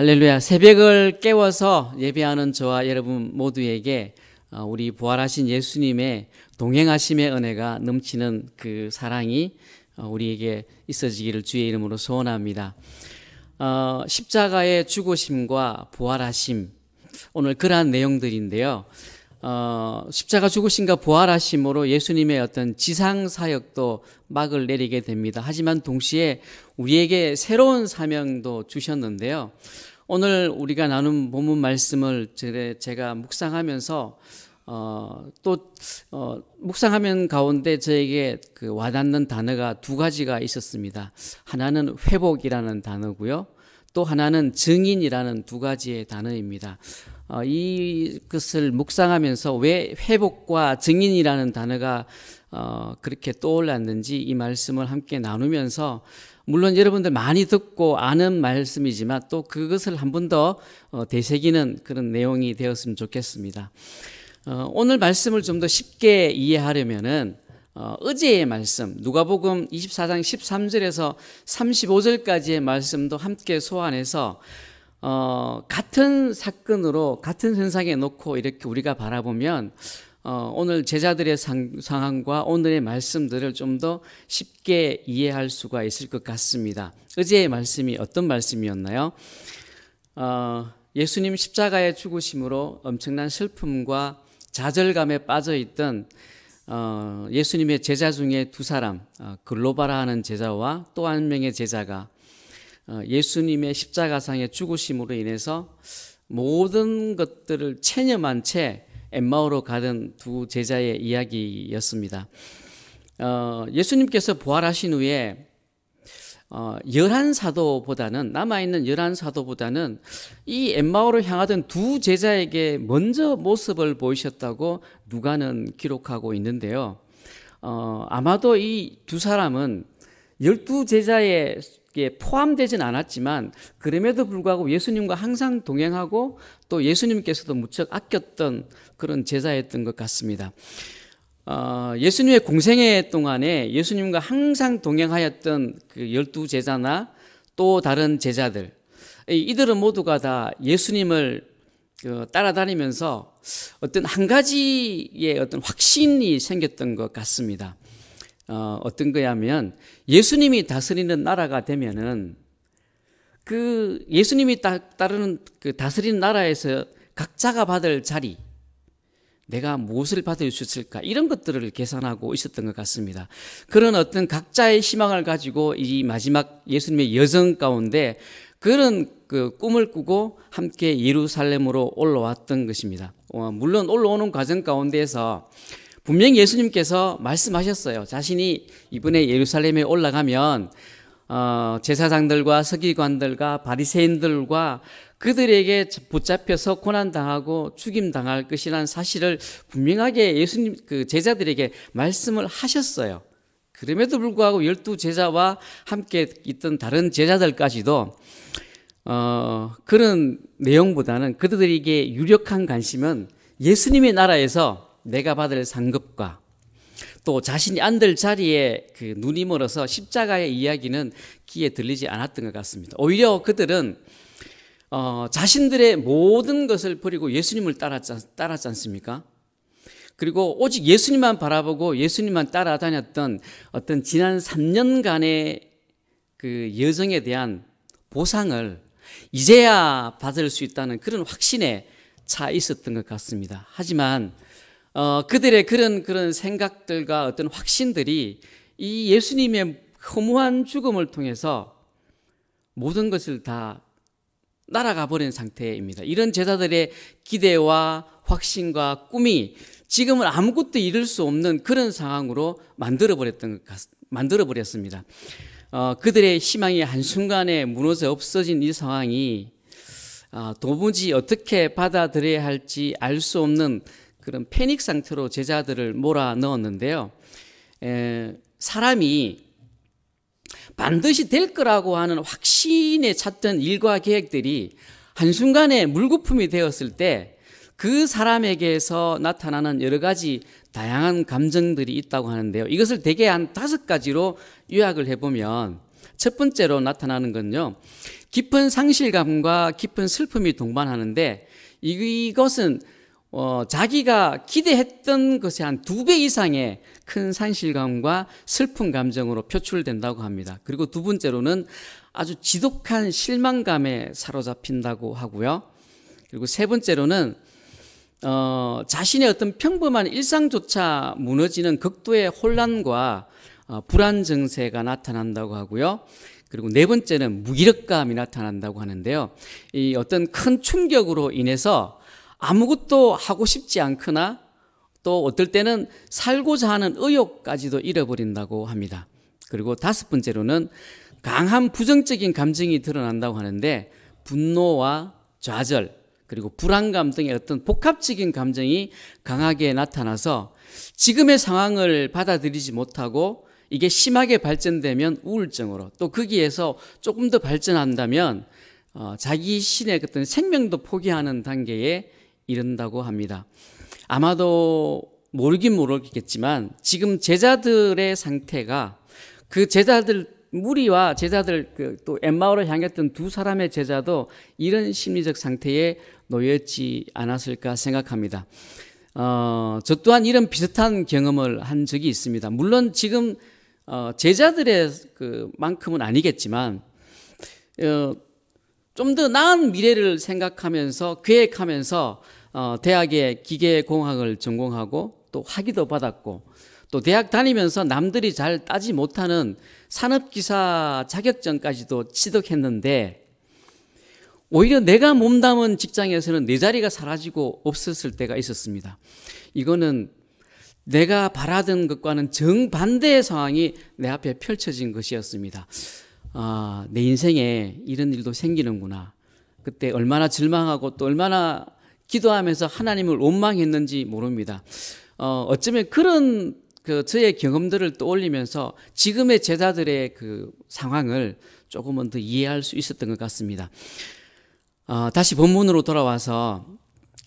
할렐루야. 새벽을 깨워서 예배하는 저와 여러분 모두에게 우리 부활하신 예수님의 동행하심의 은혜가 넘치는 그 사랑이 우리에게 있어지기를 주의 이름으로 소원합니다. 십자가의 죽으심과 부활하심, 오늘 그러한 내용들인데요. 십자가 죽으심과 부활하심으로 예수님의 어떤 지상 사역도 막을 내리게 됩니다. 하지만 동시에 우리에게 새로운 사명도 주셨는데요. 오늘 우리가 나눈 본문 말씀을 제가 묵상하면서 묵상하면 가운데 저에게 그 와닿는 단어가 두 가지가 있었습니다. 하나는 회복이라는 단어고요. 또 하나는 증인이라는 두 가지의 단어입니다. 이것을 묵상하면서 왜 회복과 증인이라는 단어가 그렇게 떠올랐는지 이 말씀을 함께 나누면서, 물론 여러분들 많이 듣고 아는 말씀이지만 또 그것을 한 번 더 되새기는 그런 내용이 되었으면 좋겠습니다. 오늘 말씀을 좀 더 쉽게 이해하려면은 어제의 말씀, 누가복음 24장 13절에서 35절까지의 말씀도 함께 소환해서 같은 사건으로 같은 현상에 놓고 이렇게 우리가 바라보면 오늘 제자들의 상황과 오늘의 말씀들을 좀 더 쉽게 이해할 수가 있을 것 같습니다. 어제의 말씀이 어떤 말씀이었나요? 예수님 십자가의 죽으심으로 엄청난 슬픔과 좌절감에 빠져있던 예수님의 제자 중에 두 사람, 글로바라 하는 제자와 또 한 명의 제자가 예수님의 십자가상의 죽으심으로 인해서 모든 것들을 체념한 채 엠마오로 가던 두 제자의 이야기였습니다. 예수님께서 부활하신 후에 11사도보다는, 남아있는 11사도보다는 이 엠마오로 향하던 두 제자에게 먼저 모습을 보이셨다고 누가는 기록하고 있는데요. 아마도 이 두 사람은 12제자에 포함되진 않았지만 그럼에도 불구하고 예수님과 항상 동행하고 또 예수님께서도 무척 아꼈던 그런 제자였던 것 같습니다. 예수님의 공생애 동안에 예수님과 항상 동행하였던 그 12제자나 또 다른 제자들, 이들은 모두가 다 예수님을 따라다니면서 어떤 한 가지의 어떤 확신이 생겼던 것 같습니다. 어떤 거냐면 예수님이 다스리는 나라가 되면은 그 예수님이 따르는 그 다스리는 나라에서 각자가 받을 자리, 내가 무엇을 받을 수 있을까, 이런 것들을 계산하고 있었던 것 같습니다. 그런 어떤 각자의 희망을 가지고 이 마지막 예수님의 여정 가운데 그런 그 꿈을 꾸고 함께 예루살렘으로 올라왔던 것입니다. 물론 올라오는 과정 가운데에서 분명히 예수님께서 말씀하셨어요. 자신이 이번에 예루살렘에 올라가면 제사장들과 서기관들과 바리새인들과 그들에게 붙잡혀서 고난당하고 죽임당할 것이라는 사실을 분명하게 예수님 그 제자들에게 말씀을 하셨어요. 그럼에도 불구하고 12제자와 함께 있던 다른 제자들까지도 그런 내용보다는 그들에게 유력한 관심은 예수님의 나라에서 내가 받을 상급과 또 자신이 앉을 자리에 그 눈이 멀어서 십자가의 이야기는 귀에 들리지 않았던 것 같습니다. 오히려 그들은 자신들의 모든 것을 버리고 예수님을 따랐지 않습니까? 그리고 오직 예수님만 바라보고 예수님만 따라다녔던 어떤 지난 3년간의 그 여정에 대한 보상을 이제야 받을 수 있다는 그런 확신에 차 있었던 것 같습니다. 하지만 그들의 그런 생각들과 어떤 확신들이 이 예수님의 허무한 죽음을 통해서 모든 것을 다 날아가 버린 상태입니다. 이런 제자들의 기대와 확신과 꿈이 지금은 아무것도 이룰 수 없는 그런 상황으로 만들어 버렸습니다. 그들의 희망이 한순간에 무너져 없어진 이 상황이 도무지 어떻게 받아들여야 할지 알 수 없는 그런 패닉 상태로 제자들을 몰아 넣었는데요. 사람이 반드시 될 거라고 하는 확신에 찼던 일과 계획들이 한순간에 물거품이 되었을 때 그 사람에게서 나타나는 여러 가지 다양한 감정들이 있다고 하는데요. 이것을 대개 한 5가지로 요약을 해보면 첫 번째로 나타나는 건요, 깊은 상실감과 깊은 슬픔이 동반하는데 이것은 자기가 기대했던 것의 한 2배 이상의 큰 상실감과 슬픈 감정으로 표출된다고 합니다. 그리고 두 번째로는 아주 지독한 실망감에 사로잡힌다고 하고요. 그리고 세 번째로는 자신의 어떤 평범한 일상조차 무너지는 극도의 혼란과 불안 증세가 나타난다고 하고요. 그리고 네 번째는 무기력감이 나타난다고 하는데요. 이 어떤 큰 충격으로 인해서 아무것도 하고 싶지 않거나 또 어떨 때는 살고자 하는 의욕까지도 잃어버린다고 합니다. 그리고 다섯 번째로는 강한 부정적인 감정이 드러난다고 하는데 분노와 좌절 그리고 불안감 등의 어떤 복합적인 감정이 강하게 나타나서 지금의 상황을 받아들이지 못하고 이게 심하게 발전되면 우울증으로 또 거기에서 조금 더 발전한다면 자기 신의 어떤 생명도 포기하는 단계에 이른다고 합니다. 아마도 모르긴 모르겠지만 지금 제자들의 상태가 그 제자들 무리와 제자들 또 엠마오를 향했던 두 사람의 제자도 이런 심리적 상태에 놓였지 않았을까 생각합니다. 저 또한 이런 비슷한 경험을 한 적이 있습니다. 물론 지금 제자들의 만큼은 아니겠지만 좀 더 나은 미래를 생각하면서 계획하면서 대학에 기계공학을 전공하고 또 학위도 받았고 또 대학 다니면서 남들이 잘 따지 못하는 산업기사 자격증까지도 취득했는데 오히려 내가 몸담은 직장에서는 내 자리가 사라지고 없었을 때가 있었습니다. 이거는 내가 바라던 것과는 정반대의 상황이 내 앞에 펼쳐진 것이었습니다. 내 인생에 이런 일도 생기는구나. 그때 얼마나 절망하고 또 얼마나 기도하면서 하나님을 원망했는지 모릅니다. 어쩌면 그런 저의 경험들을 떠올리면서 지금의 제자들의 상황을 조금은 더 이해할 수 있었던 것 같습니다. 다시 본문으로 돌아와서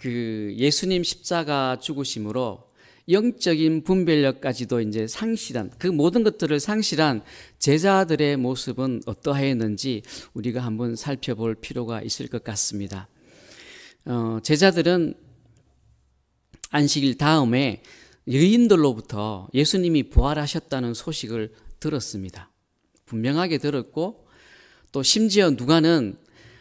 예수님 십자가 죽으심으로 영적인 분별력까지도 이제 상실한 그 모든 것들을 상실한 제자들의 모습은 어떠하였는지 우리가 한번 살펴볼 필요가 있을 것 같습니다. 제자들은 안식일 다음에 여인들로부터 예수님이 부활하셨다는 소식을 들었습니다. 분명하게 들었고 또 심지어 누가는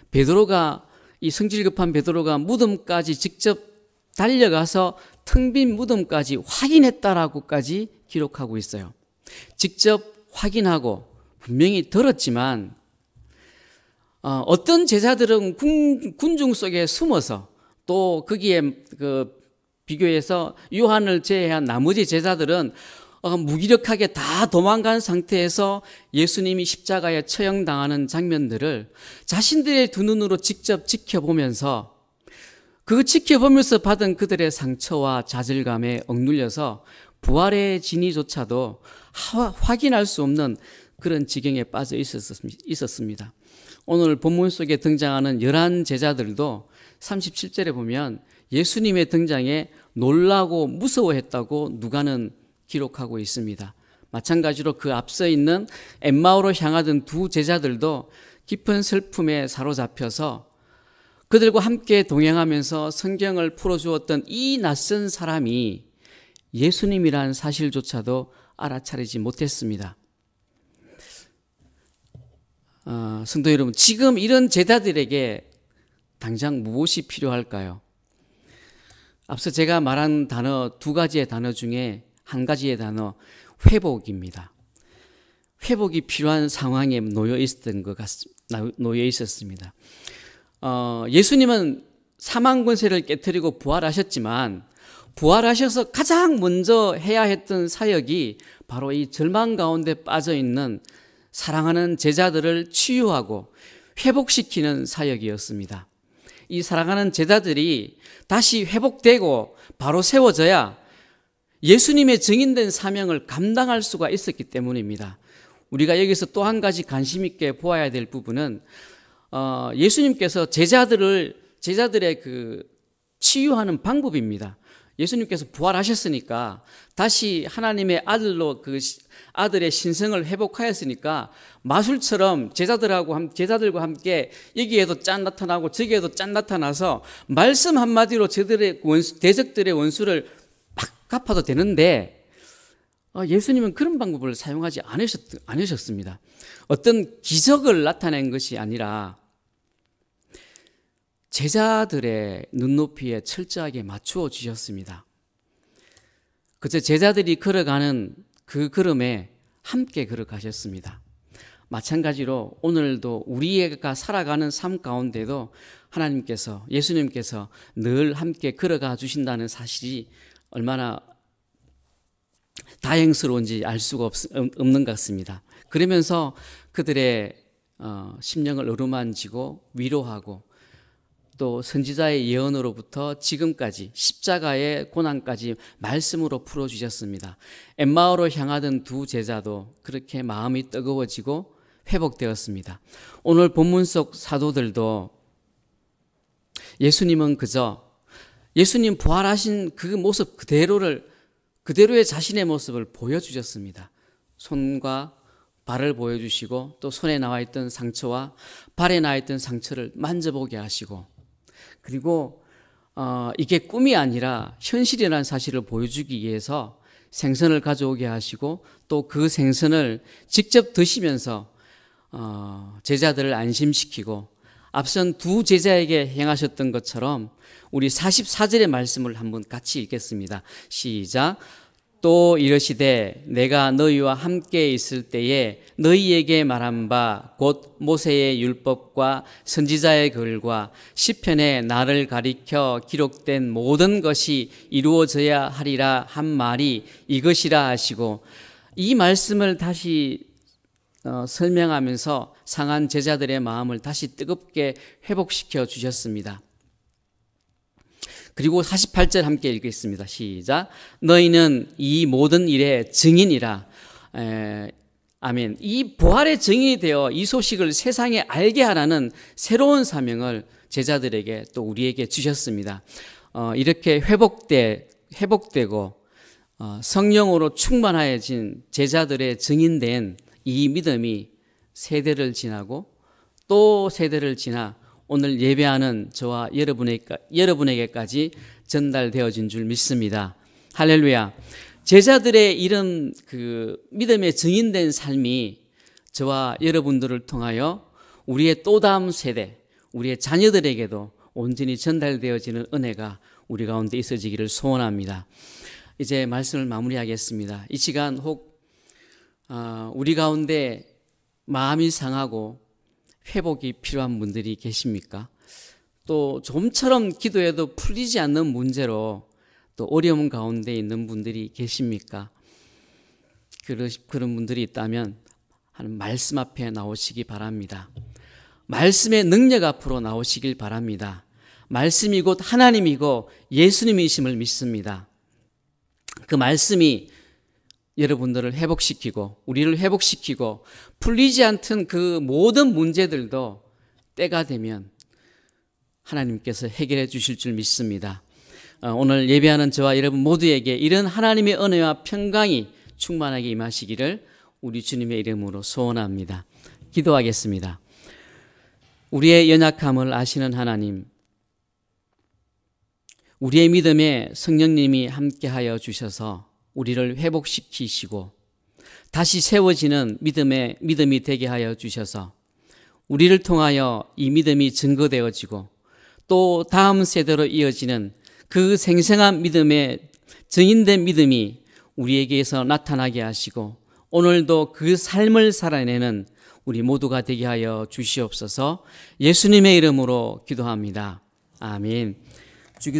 베드로가 이 성질 급한 베드로가 무덤까지 직접 달려가서 텅 빈 무덤까지 확인했다라고까지 기록하고 있어요. 직접 확인하고 분명히 들었지만 어떤 제자들은 군중 속에 숨어서 또 거기에 비교해서 요한을 제외한 나머지 제자들은 무기력하게 다 도망간 상태에서 예수님이 십자가에 처형당하는 장면들을 자신들의 두 눈으로 직접 지켜보면서 그거 지켜보면서 받은 그들의 상처와 좌절감에 억눌려서 부활의 진위조차도 확인할 수 없는 그런 지경에 빠져 있었습니다. 오늘 본문 속에 등장하는 11 제자들도 37절에 보면 예수님의 등장에 놀라고 무서워했다고 누가는 기록하고 있습니다. 마찬가지로 그 앞서 있는 엠마오로 향하던 두 제자들도 깊은 슬픔에 사로잡혀서 그들과 함께 동행하면서 성경을 풀어주었던 이 낯선 사람이 예수님이란 사실조차도 알아차리지 못했습니다. 성도 여러분, 지금 이런 제자들에게 당장 무엇이 필요할까요? 앞서 제가 말한 단어 두 가지의 단어 중에 한 가지의 단어 회복입니다. 회복이 필요한 상황에 놓여 있었습니다. 예수님은 사망 권세를 깨뜨리고 부활하셨지만 부활하셔서 가장 먼저 해야 했던 사역이 바로 이 절망 가운데 빠져 있는 사랑하는 제자들을 치유하고 회복시키는 사역이었습니다. 이 사랑하는 제자들이 다시 회복되고 바로 세워져야 예수님의 증인된 사명을 감당할 수가 있었기 때문입니다. 우리가 여기서 또 한 가지 관심 있게 보아야 될 부분은 예수님께서 제자들의 치유하는 방법입니다. 예수님께서 부활하셨으니까 다시 하나님의 아들로 아들의 신성을 회복하였으니까 마술처럼 제자들과 함께 여기에도 짠 나타나고 저기에도 짠 나타나서 말씀 한마디로 저들의 대적들의 원수를 막 갚아도 되는데 예수님은 그런 방법을 사용하지 않으셨습니다. 어떤 기적을 나타낸 것이 아니라 제자들의 눈높이에 철저하게 맞추어 주셨습니다. 그저 제자들이 걸어가는 그 걸음에 함께 걸어가셨습니다. 마찬가지로 오늘도 우리가 살아가는 삶 가운데도 하나님께서, 예수님께서 늘 함께 걸어가 주신다는 사실이 얼마나 다행스러운지 알 수가 없는 것 같습니다. 그러면서 그들의 심령을 어루만지고 위로하고 또 선지자의 예언으로부터 지금까지 십자가의 고난까지 말씀으로 풀어주셨습니다. 엠마오로 향하던 두 제자도 그렇게 마음이 뜨거워지고 회복되었습니다. 오늘 본문 속 사도들도 예수님은 그저 예수님 부활하신 그 모습 그대로의 자신의 모습을 보여주셨습니다. 손과 발을 보여주시고 또 손에 나와 있던 상처와 발에 나와 있던 상처를 만져보게 하시고 그리고 이게 꿈이 아니라 현실이라는 사실을 보여주기 위해서 생선을 가져오게 하시고 또 그 생선을 직접 드시면서 제자들을 안심시키고 앞선 두 제자에게 행하셨던 것처럼 우리 44절의 말씀을 한번 같이 읽겠습니다. 시작. 또 이르시되 내가 너희와 함께 있을 때에 너희에게 말한 바 곧 모세의 율법과 선지자의 글과 시편에 나를 가리켜 기록된 모든 것이 이루어져야 하리라 한 말이 이것이라 하시고 이 말씀을 다시 설명하면서 상한 제자들의 마음을 다시 뜨겁게 회복시켜 주셨습니다. 그리고 48절 함께 읽겠습니다. 시작. 너희는 이 모든 일의 증인이라. 아멘. 이 부활의 증인이 되어 이 소식을 세상에 알게 하라는 새로운 사명을 제자들에게 또 우리에게 주셨습니다. 이렇게 회복되고 성령으로 충만하여진 제자들의 증인된 이 믿음이 세대를 지나고 또 세대를 지나 오늘 예배하는 저와 여러분에게까지 전달되어진 줄 믿습니다. 할렐루야. 제자들의 이런 그 믿음의 증인된 삶이 저와 여러분들을 통하여 우리의 또 다음 세대, 우리의 자녀들에게도 온전히 전달되어지는 은혜가 우리 가운데 있어지기를 소원합니다. 이제 말씀을 마무리하겠습니다. 이 시간 혹 우리 가운데 마음이 상하고 회복이 필요한 분들이 계십니까? 또 좀처럼 기도해도 풀리지 않는 문제로 또 어려움 가운데 있는 분들이 계십니까? 그런 분들이 있다면 하는 말씀 앞에 나오시기 바랍니다. 말씀의 능력 앞으로 나오시길 바랍니다. 말씀이 곧 하나님이고 예수님이심을 믿습니다. 그 말씀이 여러분들을 회복시키고 우리를 회복시키고 풀리지 않던 그 모든 문제들도 때가 되면 하나님께서 해결해 주실 줄 믿습니다. 오늘 예배하는 저와 여러분 모두에게 이런 하나님의 은혜와 평강이 충만하게 임하시기를 우리 주님의 이름으로 소원합니다. 기도하겠습니다. 우리의 연약함을 아시는 하나님, 우리의 믿음에 성령님이 함께하여 주셔서 우리를 회복시키시고 다시 세워지는 믿음이 되게 하여 주셔서 우리를 통하여 이 믿음이 증거되어지고 또 다음 세대로 이어지는 그 생생한 믿음의 증인된 믿음이 우리에게서 나타나게 하시고 오늘도 그 삶을 살아내는 우리 모두가 되게 하여 주시옵소서. 예수님의 이름으로 기도합니다. 아멘. 주기도